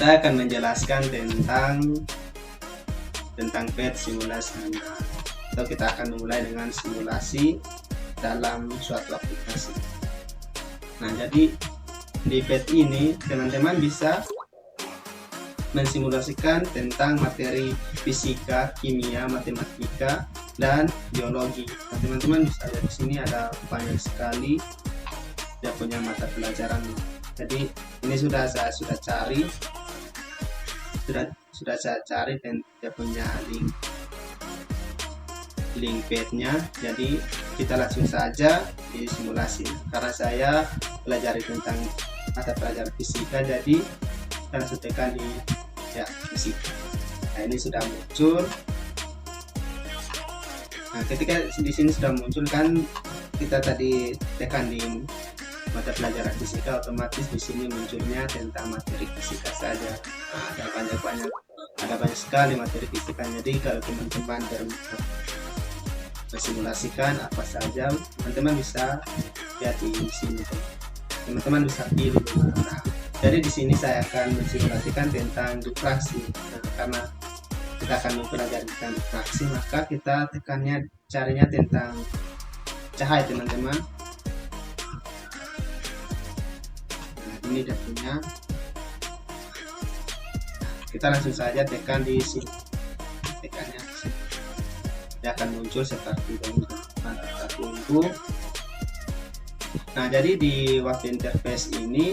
saya akan menjelaskan tentang PET simulasi. Atau kita akan memulai dengan simulasi dalam suatu aplikasi. Nah, jadi di PET ini teman-teman bisa mensimulasikan tentang materi fisika, kimia, matematika, dan biologi. Nah, teman-teman bisa lihat di sini ada banyak sekali dia punya mata pelajaran. Jadi ini sudah saya cari dan dia punya link PET-nya. Jadi kita langsung saja di simulasi. Karena saya pelajari tentang mata pelajaran fisika, jadi kita langsung tekan di fisika. Nah, ini sudah muncul. Nah, ketika di sini sudah muncul kan, kita tadi tekan di mata pelajaran fisika, otomatis di sini munculnya tentang materi fisika saja. Nah, ada banyak sekali materi fisika. Jadi kalau teman-teman mensimulasikan apa saja, teman-teman bisa lihat di sini. Teman-teman bisa pilih. Nah, jadi di sini saya akan mensimulasikan tentang diffraksi. Nah, karena kita akan mempelajari tentang diffraksi, maka kita carinya tentang cahaya, teman-teman. Nah, ini dia punya. Kita langsung saja tekan di sini. Tekannya di sini. Dia akan muncul seperti ini. Nah, kita tunggu. Nah, jadi di waktu interface ini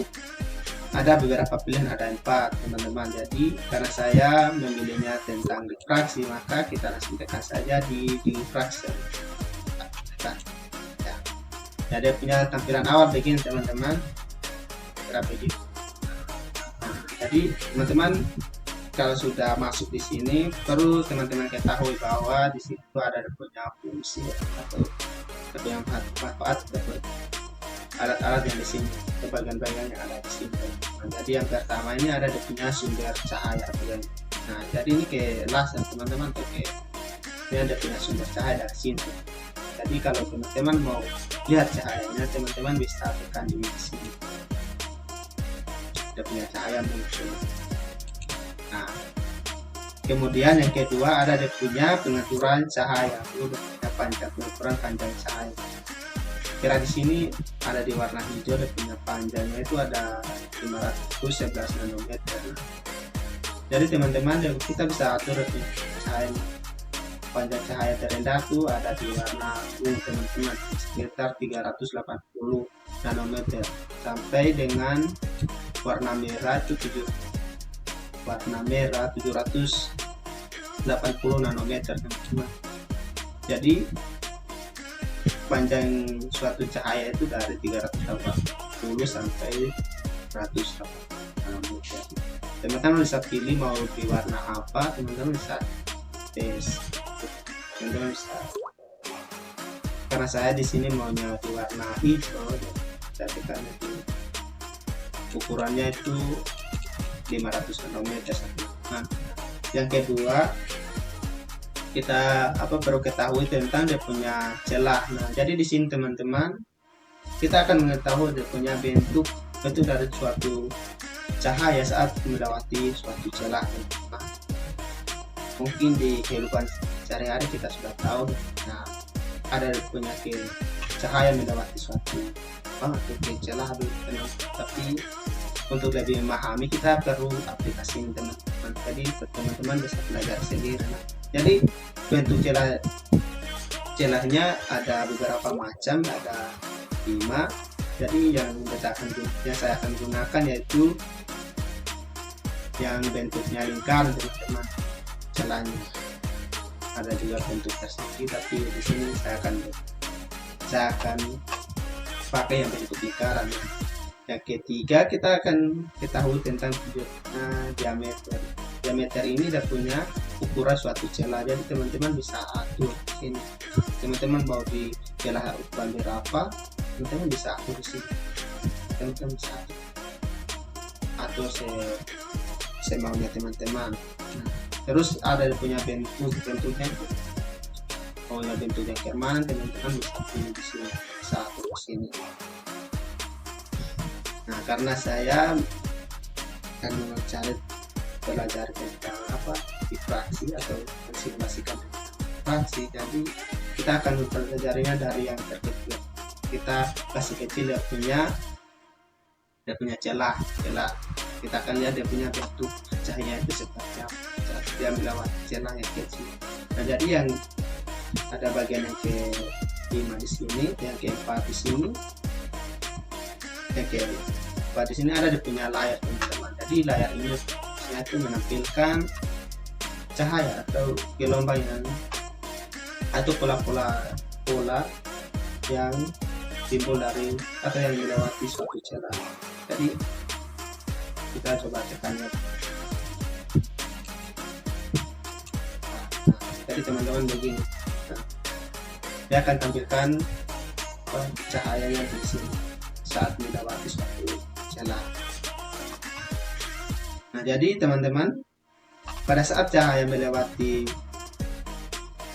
ada beberapa pilihan, ada 4, teman-teman. Jadi karena saya memilihnya tentang diffraksi, maka kita langsung tekan saja di diffraction. Ya. Jadi punya tampilan awal begini, teman-teman. Begini. Nah, jadi teman-teman kalau sudah masuk di sini, perlu teman-teman ketahui bahwa di situ ada punya fungsi atau yang manfaat dapat alat-alat yang di sini, bagian-bagian yang ada di sini. Nah, jadi yang pertama ini ada punya sumber cahaya. Nah, jadi ini ke laser, teman-teman, ini ada punya sumber cahaya dari sini. Jadi kalau teman-teman mau lihat cahayanya, teman-teman bisa tekan di sini. Ada punya cahaya muncul. Nah, kemudian yang kedua ada punya pengaturan cahaya. Pengaturan panjang cahaya. Kira di sini ada di warna hijau, dan punya panjangnya itu ada 511 nanometer. Jadi teman-teman, kita bisa atur cahaya. Panjang cahaya terendah itu ada di warna ungu, teman-teman, sekitar 380 nanometer, sampai dengan warna merah itu 780 nanometer, teman-teman. Jadi panjang suatu cahaya itu dari 380 sampai 180 nanometer. Teman-teman bisa pilih mau di warna apa, teman-teman bisa tes. Teman-teman bisa. Karena saya di sini maunya di warna hijau, saya tekan itu. Ukurannya itu 500 nanometer. Nah, yang kedua kita perlu ketahui tentang dia punya celah. Nah, jadi di sini teman-teman kita akan mengetahui dia punya bentuk dari suatu cahaya saat melewati suatu celah. Nah, mungkin di kehidupan sehari-hari kita sudah tahu. Nah, ada dia punya cahaya melewati suatu celah, tapi untuk lebih memahami kita perlu aplikasi teman-teman. Jadi teman-teman bisa belajar sendiri. Nah, jadi bentuk celahnya ada beberapa macam, ada 5. Jadi yang saya akan gunakan yaitu yang bentuknya lingkar, teman-teman. Celahnya ada juga bentuk persegi, tapi di sini saya akan pakai yang bentuk lingkaran. Yang ketiga kita akan ketahui tentang diameter. Diameter ini sudah punya ukuran suatu celah, jadi teman-teman bisa atur ini. Teman-teman mau di celah ukuran berapa, teman-teman bisa atur di sini. Teman-teman bisa atur semaunya teman-teman. Terus ada punya bentuknya. Mau bentuk yang kayak mana, teman-teman bisa pilih di sini, bisa atur di sini. Nah, karena saya akan mencari belajar tentang diffraksi atau mensimulasikan fraksi. Jadi kita akan mempelajarinya dari yang terkecil. Kita kasih kecil dia punya celah. Kita akan lihat dia punya bentuk cahaya itu seperti apa saat dia melewati celah yang kecil. Nah, jadi yang ada bagian yang ke-5 di sini, yang ke-4 di sini, yang ke-4 di sini ada dia punya layar, teman-teman. Jadi layar ini itu menampilkan cahaya atau gelombang atau pola yang timbul dari atau yang melewati suatu celah. Jadi kita coba tekannya. Jadi teman-teman begini, dia akan tampilkan cahayanya di sini saat melewati suatu celah. Nah, jadi teman-teman, pada saat cahaya melewati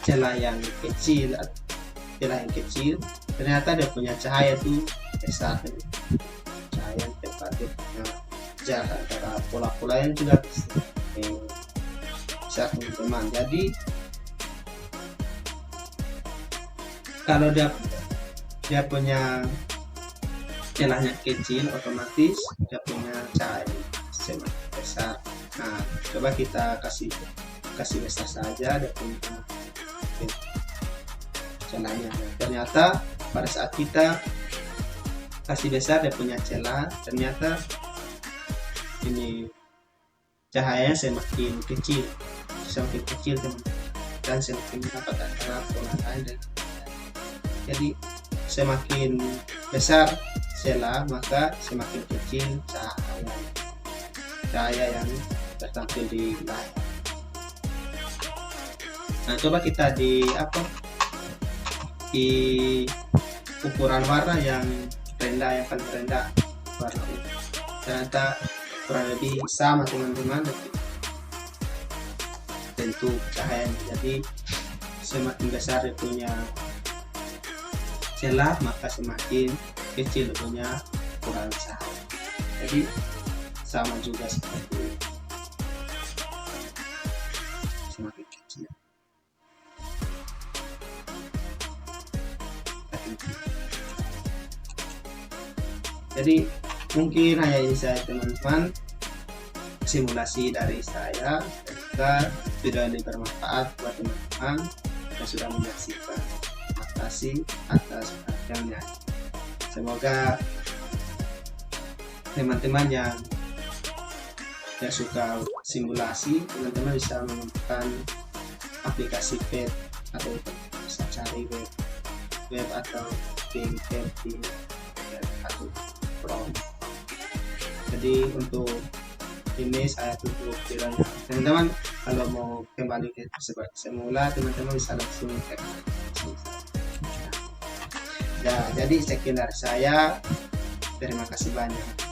celah yang kecil, ternyata dia punya cahaya itu besar. Cahaya yang tepat, dia punya jarak antara pola-pola yang juga besar, teman-teman. Jadi kalau dia punya celahnya kecil, otomatis dia punya cahaya semakin besar. Nah, coba kita kasih besar saja dia punya celahnya. Ternyata pada saat kita kasih besar dia punya celah, ternyata ini cahayanya semakin kecil teman, dan semakin dapat antara pola lain dan jadi semakin besar celah maka semakin kecil cahaya yang tertampil di layar. Nah, coba kita di ukuran warna yang paling rendah warna ungu. Ternyata kurang lebih sama, teman-teman, bentuk cahayanya. Jadi semakin besar dia punya celah maka semakin kecil punya ukuran cahaya. Jadi sama juga seperti ini, semakin kecil. Jadi mungkin hanya ini saja, teman-teman, simulasi dari saya. Semoga video ini bermanfaat buat teman-teman yang sudah menyaksikan. Terima kasih atas perhatiannya. Semoga teman-teman yang suka simulasi, teman-teman bisa menemukan aplikasi web atau bisa cari web atau link web di atau Chrome. Jadi untuk ini saya tutup videonya. Teman-teman kalau mau kembali ke seperti semula, teman-teman bisa langsung cek. Jadi sekian dari saya. Terima kasih banyak.